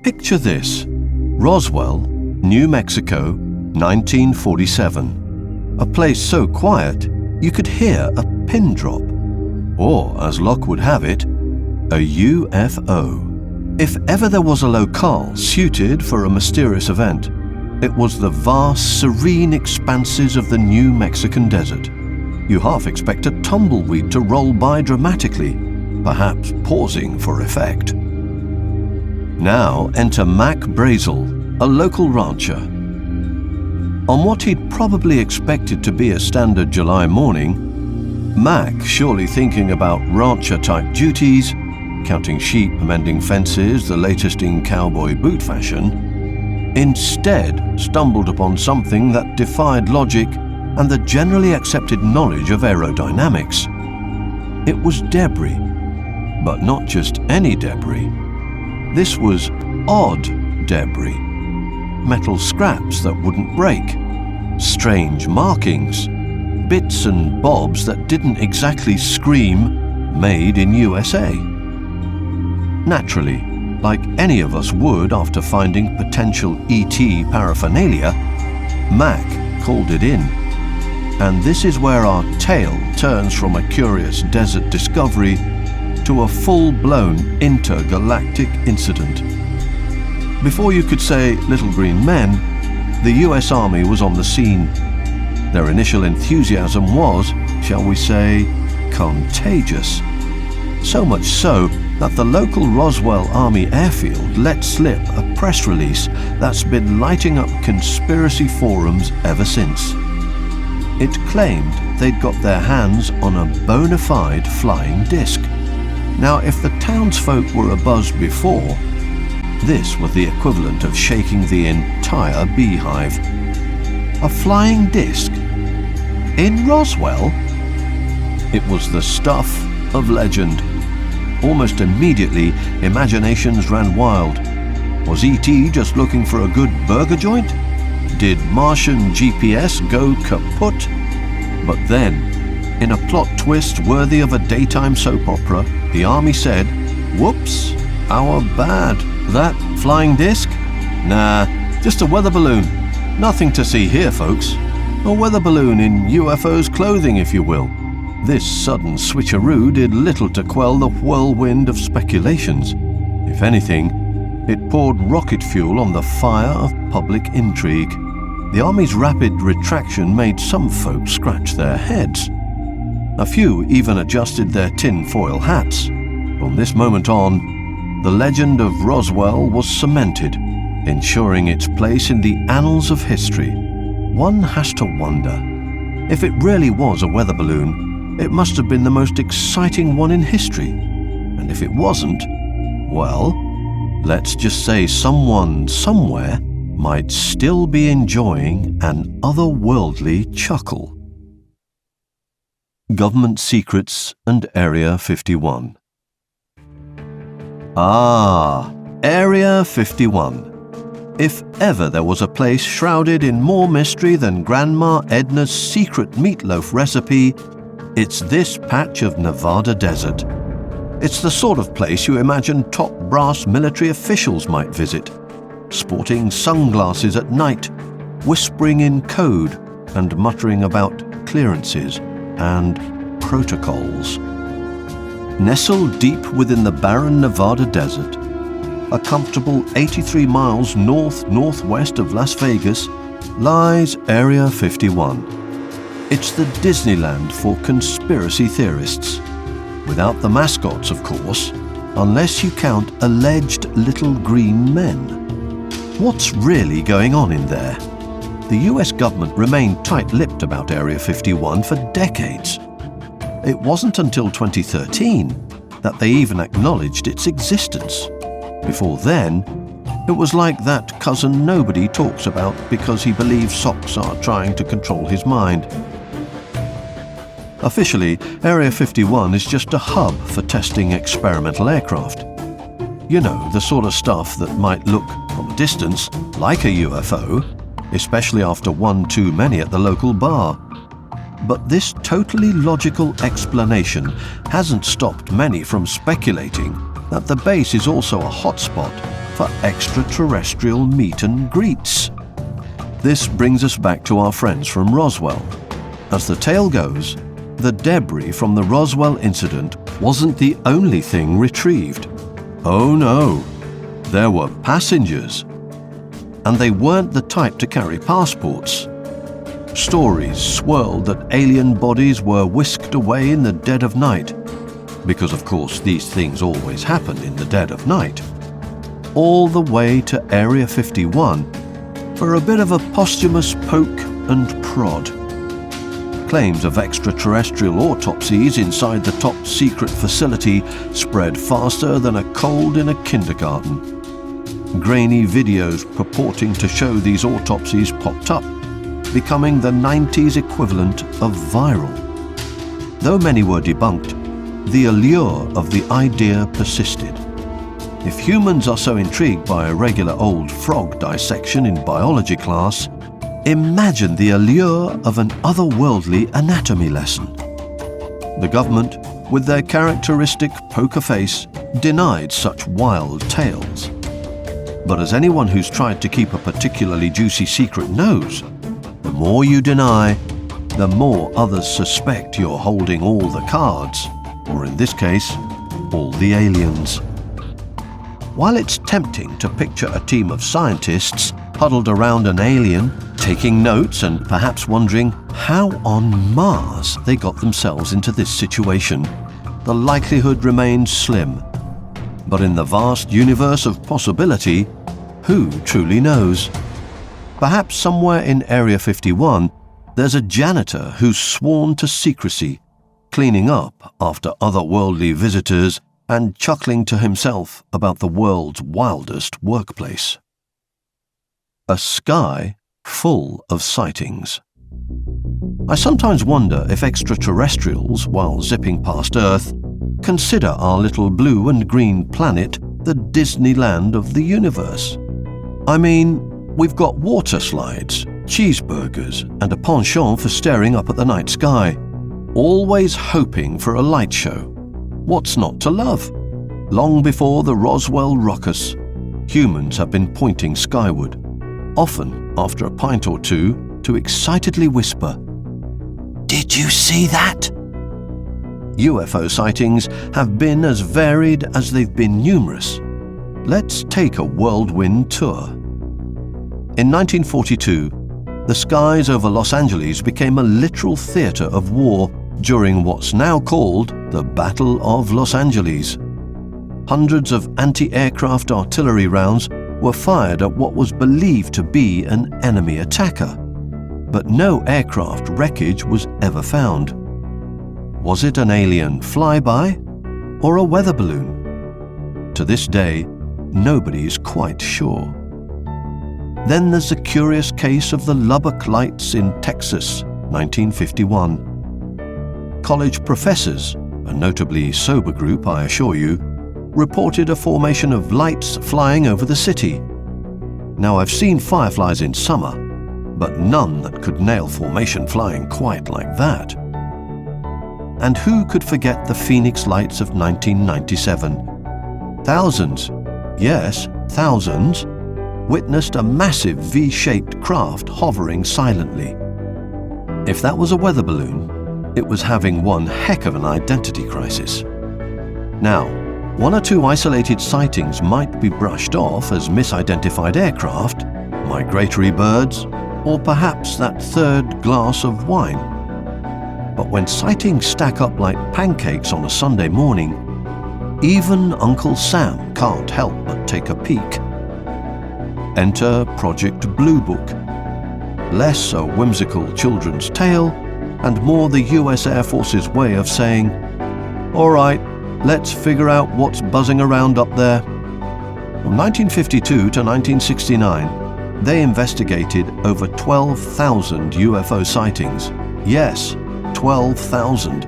Picture this: Roswell, New Mexico, 1947. A place so quiet you could hear a pin drop. Or, as luck would have it, a UFO. If ever there was a locale suited for a mysterious event, it was the vast, serene expanses of the New Mexican desert. You half expect a tumbleweed to roll by dramatically, perhaps pausing for effect. Now enter Mac Brazel, a local rancher. On what he'd probably expected to be a standard July morning, Mac, surely thinking about rancher-type duties, counting sheep, mending fences, the latest in cowboy boot fashion, instead stumbled upon something that defied logic and the generally accepted knowledge of aerodynamics. It was debris, but not just any debris. This was odd debris. Metal scraps that wouldn't break, strange markings, bits and bobs that didn't exactly scream, "Made in USA." Naturally, like any of us would after finding potential ET paraphernalia, Mac called it in. And this is where our tale turns from a curious desert discovery to a full-blown intergalactic incident. Before you could say little green men, the US Army was on the scene. Their initial enthusiasm was, shall we say, contagious. So much so that the local Roswell Army airfield let slip a press release that's been lighting up conspiracy forums ever since. It claimed they'd got their hands on a bona fide flying disc. Now, if the townsfolk were abuzz before, this was the equivalent of shaking the entire beehive. A flying disc? In Roswell? It was the stuff of legend. Almost immediately, imaginations ran wild. Was ET just looking for a good burger joint? Did Martian GPS go kaput? But then, in a plot twist worthy of a daytime soap opera, the Army said, "Whoops, our bad. That flying disc? Nah, just a weather balloon. Nothing to see here, folks. A weather balloon in UFO's clothing, if you will." This sudden switcheroo did little to quell the whirlwind of speculations. If anything, it poured rocket fuel on the fire of public intrigue. The Army's rapid retraction made some folks scratch their heads. A few even adjusted their tin-foil hats. From this moment on, the legend of Roswell was cemented, ensuring its place in the annals of history. One has to wonder, if it really was a weather balloon, it must have been the most exciting one in history. And if it wasn't, well, let's just say someone somewhere might still be enjoying an otherworldly chuckle. Government Secrets and Area 51. Ah, Area 51. If ever there was a place shrouded in more mystery than Grandma Edna's secret meatloaf recipe, it's this patch of Nevada desert. It's the sort of place you imagine top brass military officials might visit, sporting sunglasses at night, whispering in code and muttering about clearances and protocols. Nestled deep within the barren Nevada desert, a comfortable 83 miles north-northwest of Las Vegas, lies Area 51. It's the Disneyland for conspiracy theorists. Without the mascots, of course, unless you count alleged little green men. What's really going on in there? The US government remained tight-lipped about Area 51 for decades. It wasn't until 2013 that they even acknowledged its existence. Before then, it was like that cousin nobody talks about because he believes socks are trying to control his mind. Officially, Area 51 is just a hub for testing experimental aircraft. You know, the sort of stuff that might look, from a distance, like a UFO, especially after one too many at the local bar. But this totally logical explanation hasn't stopped many from speculating that the base is also a hotspot for for extraterrestrial meet and greets. This brings us back to our friends from Roswell. As the tale goes, the debris from the Roswell incident wasn't the only thing retrieved. Oh no, there were passengers. And they weren't the type to carry passports. Stories swirled that alien bodies were whisked away in the dead of night, because of course these things always happen in the dead of night, all the way to Area 51 for a bit of a posthumous poke and prod. Claims of extraterrestrial autopsies inside the top secret facility spread faster than a cold in a kindergarten. Grainy videos purporting to show these autopsies popped up, becoming the 90s equivalent of viral. Though many were debunked, the allure of the idea persisted. If humans are so intrigued by a regular old frog dissection in biology class, imagine the allure of an otherworldly anatomy lesson. The government, with their characteristic poker face, denied such wild tales. But as anyone who's tried to keep a particularly juicy secret knows, the more you deny, the more others suspect you're holding all the cards, or in this case, all the aliens. While it's tempting to picture a team of scientists huddled around an alien, taking notes and perhaps wondering how on Mars they got themselves into this situation, the likelihood remains slim. But in the vast universe of possibility, who truly knows? Perhaps somewhere in Area 51, there's a janitor who's sworn to secrecy, cleaning up after otherworldly visitors and chuckling to himself about the world's wildest workplace. A sky full of sightings. I sometimes wonder if extraterrestrials, while zipping past Earth, consider our little blue and green planet the Disneyland of the universe. I mean, we've got water slides, cheeseburgers, and a penchant for staring up at the night sky, always hoping for a light show. What's not to love? Long before the Roswell ruckus, humans have been pointing skyward, often after a pint or two, to excitedly whisper, "Did you see that?" UFO sightings have been as varied as they've been numerous. Let's take a whirlwind tour. In 1942, the skies over Los Angeles became a literal theater of war during what's now called the Battle of Los Angeles. Hundreds of anti-aircraft artillery rounds were fired at what was believed to be an enemy attacker, but no aircraft wreckage was ever found. Was it an alien flyby or a weather balloon? To this day, nobody is quite sure. Then there's the curious case of the Lubbock Lights in Texas, 1951. College professors, a notably sober group I assure you, reported a formation of lights flying over the city. Now I've seen fireflies in summer, but none that could nail formation flying quite like that. And who could forget the Phoenix Lights of 1997? Thousands, yes, thousands, witnessed a massive V-shaped craft hovering silently. If that was a weather balloon, it was having one heck of an identity crisis. Now, one or two isolated sightings might be brushed off as misidentified aircraft, migratory birds, or perhaps that third glass of wine. But when sightings stack up like pancakes on a Sunday morning, even Uncle Sam can't help but take a peek. Enter Project Blue Book. Less a whimsical children's tale, and more the US Air Force's way of saying, "All right, let's figure out what's buzzing around up there." From 1952 to 1969, they investigated over 12,000 UFO sightings. Yes, 12,000.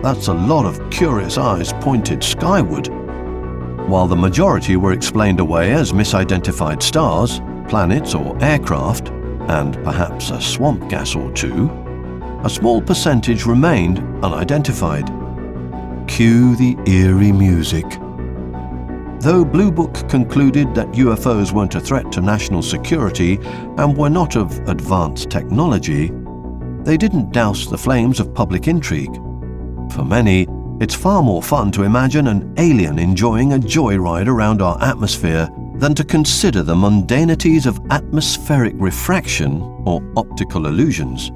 That's a lot of curious eyes pointed skyward. While the majority were explained away as misidentified stars, planets or aircraft, and perhaps a swamp gas or two, a small percentage remained unidentified. Cue the eerie music. Though Blue Book concluded that UFOs weren't a threat to national security and were not of advanced technology, they didn't douse the flames of public intrigue. For many, it's far more fun to imagine an alien enjoying a joyride around our atmosphere than to consider the mundanities of atmospheric refraction or optical illusions.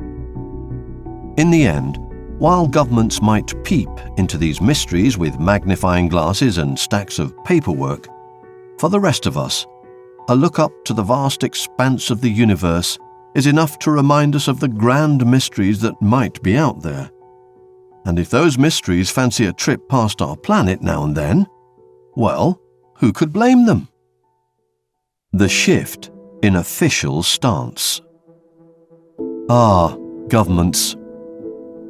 In the end, while governments might peep into these mysteries with magnifying glasses and stacks of paperwork, for the rest of us, a look up to the vast expanse of the universe is enough to remind us of the grand mysteries that might be out there. And if those mysteries fancy a trip past our planet now and then, well, who could blame them? The shift in official stance. Governments.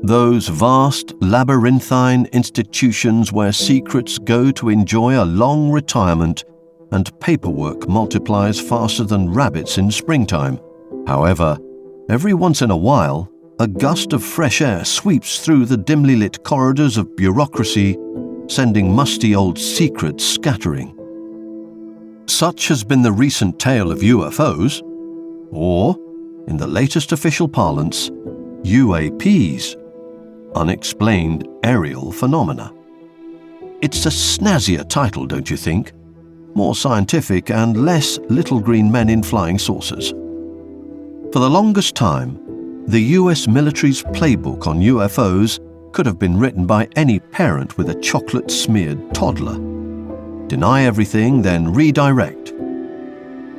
Those vast, labyrinthine institutions where secrets go to enjoy a long retirement and paperwork multiplies faster than rabbits in springtime. However, every once in a while, a gust of fresh air sweeps through the dimly lit corridors of bureaucracy, sending musty old secrets scattering. Such has been the recent tale of UFOs, or, in the latest official parlance, UAPs, Unexplained Aerial Phenomena. It's a snazzier title, don't you think? More scientific and less little green men in flying saucers. For the longest time, the US military's playbook on UFOs could have been written by any parent with a chocolate-smeared toddler. Deny everything, then redirect.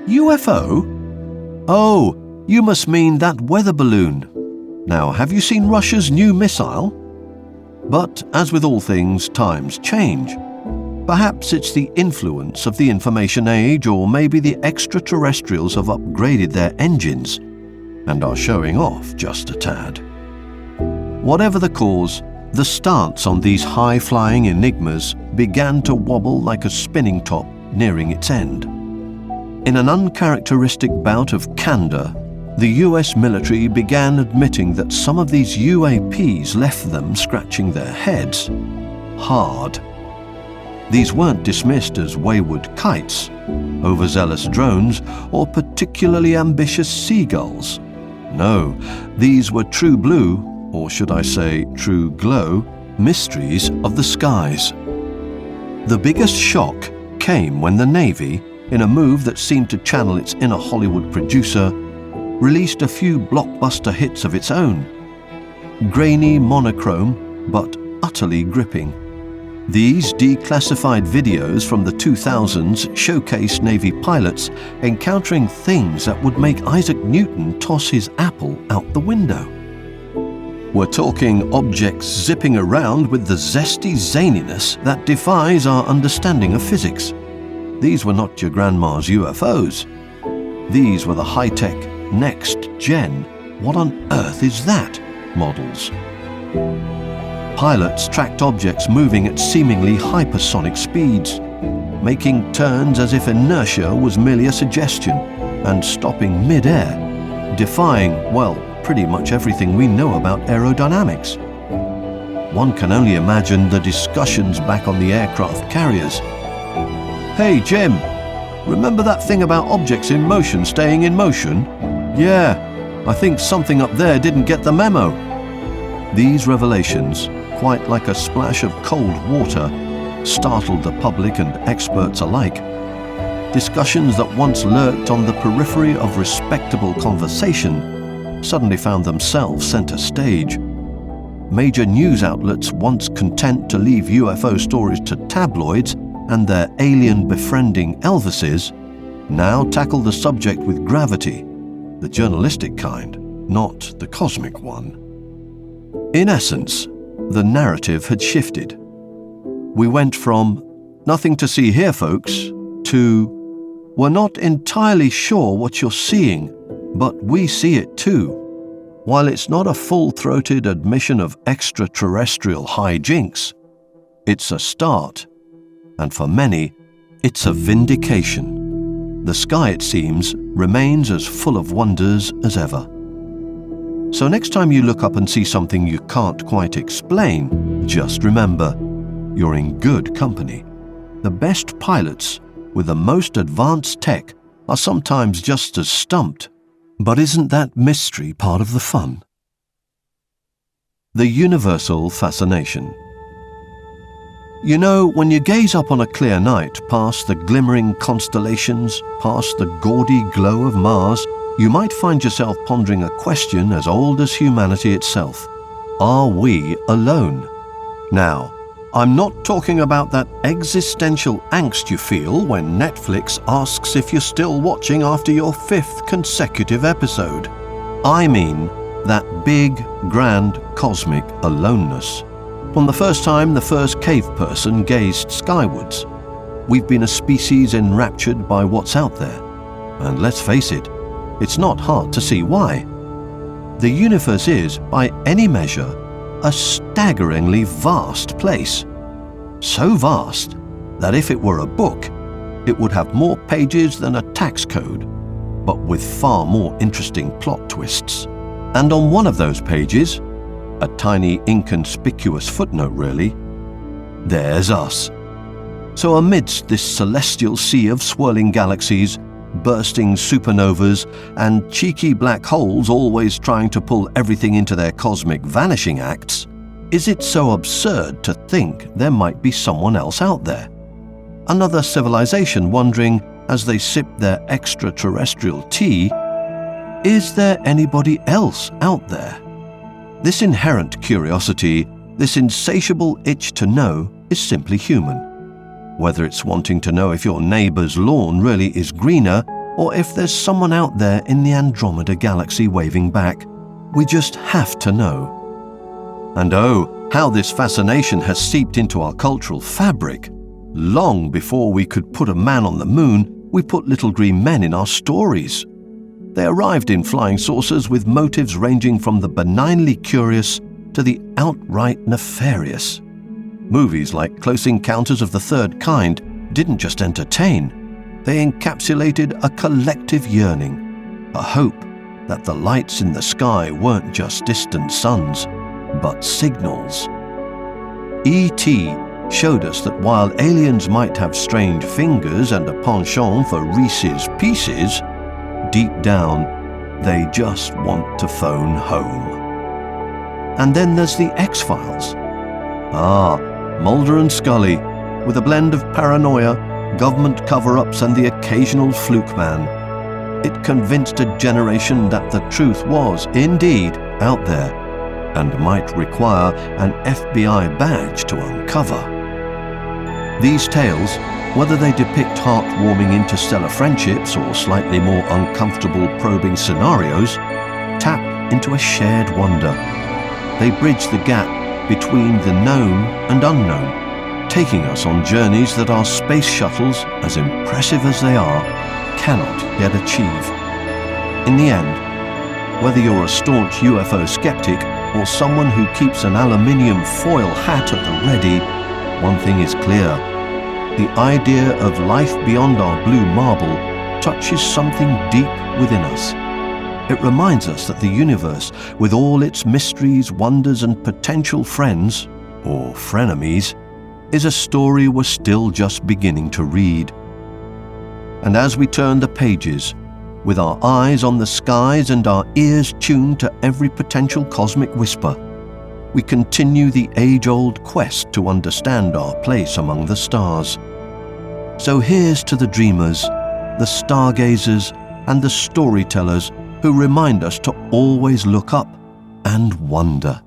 UFO? Oh, you must mean that weather balloon. Now, have you seen Russia's new missile? But as with all things, times change. Perhaps it's the influence of the information age, or maybe the extraterrestrials have upgraded their engines and are showing off just a tad. Whatever the cause, the stance on these high-flying enigmas began to wobble like a spinning top nearing its end. In an uncharacteristic bout of candor, the US military began admitting that some of these UAPs left them scratching their heads hard. These weren't dismissed as wayward kites, overzealous drones, or particularly ambitious seagulls. No, these were true blue, or should I say true glow, mysteries of the skies. The biggest shock came when the Navy, in a move that seemed to channel its inner Hollywood producer, released a few blockbuster hits of its own. Grainy monochrome, but utterly gripping. These declassified videos from the 2000s showcased Navy pilots encountering things that would make Isaac Newton toss his apple out the window. We're talking objects zipping around with the zesty zaniness that defies our understanding of physics. These were not your grandma's UFOs. These were the high-tech, next-gen, what on earth is that models. Pilots tracked objects moving at seemingly hypersonic speeds, making turns as if inertia was merely a suggestion, and stopping mid-air, defying, well, pretty much everything we know about aerodynamics. One can only imagine the discussions back on the aircraft carriers. Hey Jim, remember that thing about objects in motion staying in motion? Yeah, I think something up there didn't get the memo. These revelations, quite like a splash of cold water, startled the public and experts alike. Discussions that once lurked on the periphery of respectable conversation suddenly found themselves center stage. Major news outlets, once content to leave UFO stories to tabloids and their alien-befriending Elvises, now tackle the subject with gravity, the journalistic kind, not the cosmic one. In essence, the narrative had shifted. We went from, "Nothing to see here, folks," to, "We're not entirely sure what you're seeing, but we see it too." While it's not a full-throated admission of extraterrestrial hijinks, it's a start. And for many, it's a vindication. The sky, it seems, remains as full of wonders as ever. So next time you look up and see something you can't quite explain, just remember, you're in good company. The the best pilots with the most advanced tech are sometimes just as stumped. But isn't that mystery part of the fun? The universal fascination. You know, when you gaze up on a clear night past the glimmering constellations, past the gaudy glow of Mars, you might find yourself pondering a question as old as humanity itself. Are we alone? Now, I'm not talking about that existential angst you feel when Netflix asks if you're still watching after your 5th consecutive episode. I mean that big, grand, cosmic aloneness. From the first time the first cave person gazed skywards, we've been a species enraptured by what's out there. And let's face it, it's not hard to see why. The universe is, by any measure, a staggeringly vast place. So vast that if it were a book, it would have more pages than a tax code, but with far more interesting plot twists. And on one of those pages, a tiny inconspicuous footnote really, there's us. So amidst this celestial sea of swirling galaxies, bursting supernovas, and cheeky black holes always trying to pull everything into their cosmic vanishing acts, is it so absurd to think there might be someone else out there? Another civilization wondering, as they sip their extraterrestrial tea, is there anybody else out there? This inherent curiosity, this insatiable itch to know, is simply human. Whether it's wanting to know if your neighbor's lawn really is greener, or if there's someone out there in the Andromeda galaxy waving back, we just have to know. And oh, how this fascination has seeped into our cultural fabric. Long before we could put a man on the moon, we put little green men in our stories. They arrived in flying saucers with motives ranging from the benignly curious to the outright nefarious. Movies like Close Encounters of the Third Kind didn't just entertain, they encapsulated a collective yearning, a hope that the lights in the sky weren't just distant suns, but signals. E.T. showed us that while aliens might have strange fingers and a penchant for Reese's Pieces, deep down, they just want to phone home. And then there's the X-Files. Mulder and Scully, with a blend of paranoia, government cover-ups and the occasional fluke man. It convinced a generation that the truth was, indeed, out there, and might require an FBI badge to uncover. These tales, whether they depict heart-warming interstellar friendships or slightly more uncomfortable probing scenarios, tap into a shared wonder. They bridge the gap between the known and unknown, taking us on journeys that our space shuttles, as impressive as they are, cannot yet achieve. In the end, whether you're a staunch UFO skeptic or someone who keeps an aluminium foil hat at the ready, one thing is clear. The idea of life beyond our blue marble touches something deep within us. It reminds us that the universe, with all its mysteries, wonders, and potential friends, or frenemies, is a story we're still just beginning to read. And as we turn the pages, with our eyes on the skies and our ears tuned to every potential cosmic whisper, we continue the age-old quest to understand our place among the stars. So here's to the dreamers, the stargazers, and the storytellers who remind us to always look up and wonder.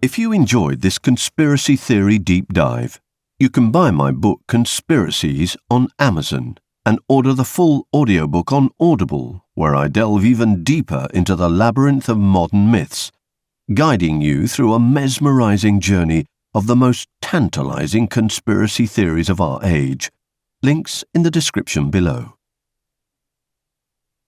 If you enjoyed this conspiracy theory deep dive, you can buy my book Conspiracies on Amazon and order the full audiobook on Audible, where I delve even deeper into the labyrinth of modern myths, guiding you through a mesmerizing journey of the most tantalizing conspiracy theories of our age. Links in the description below.